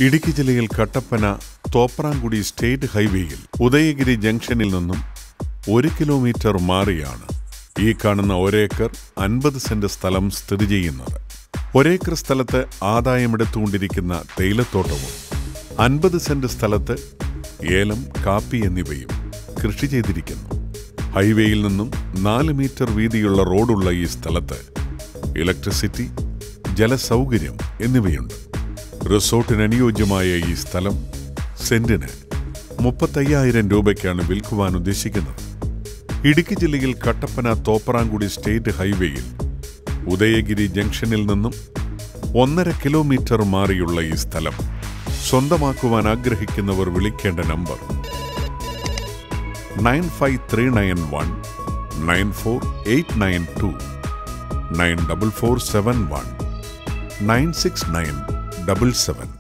ഇടുക്കി ജില്ലയിൽ കട്ടപ്പന തോപ്രാംകുടി സ്റ്റേറ്റ് ഹൈവേയിൽ ഉദയഗിരി ജംഗ്ഷനിൽ നിന്നും 1 കിലോമീറ്റർ മാറിയാണ് ഈ കാണുന്ന ഒരേക്കർ 50 സെന്റ് സ്ഥലം സ്ഥിതി ചെയ്യുന്നത്. ഒരേക്കർ സ്ഥലത്ത് ആദായമെടുത്തുകൊണ്ടിരിക്കുന്ന തേയിലത്തോട്ടവും 50 സെന്റ് സ്ഥലത്ത് ഏലം, കാപ്പി എന്നിവയും കൃഷി ചെയ്തിരിക്കുന്നു. ഹൈവേയിൽ നിന്നും 4 മീറ്റർ വീതിയുള്ള റോഡുള്ള ഈ സ്ഥലത്ത് ഇലക്ട്രിസിറ്റി, ജലസൗകര്യം എന്നിവയുണ്ട്. റിസോർട്ടിന് അനുയോജ്യമായ ഈ സ്ഥലം സെന്റിന് 35,000 രൂപയ്ക്കാണ് വിൽക്കുവാൻ ഉദ്ദേശിക്കുന്നത്. ഇടുക്കി ജില്ലയിൽ കട്ടപ്പന തോപ്രാംകുടി സ്റ്റേറ്റ് ഹൈവേയിൽ ഉദയഗിരി ജംഗ്ഷനിൽ നിന്നും 1.5 കിലോമീറ്റർ മാറിയുള്ള ഈ സ്ഥലം സ്വന്തമാക്കുവാൻ ആഗ്രഹിക്കുന്നവർ വിളിക്കേണ്ട നമ്പർ 95391 94892 94471 96977.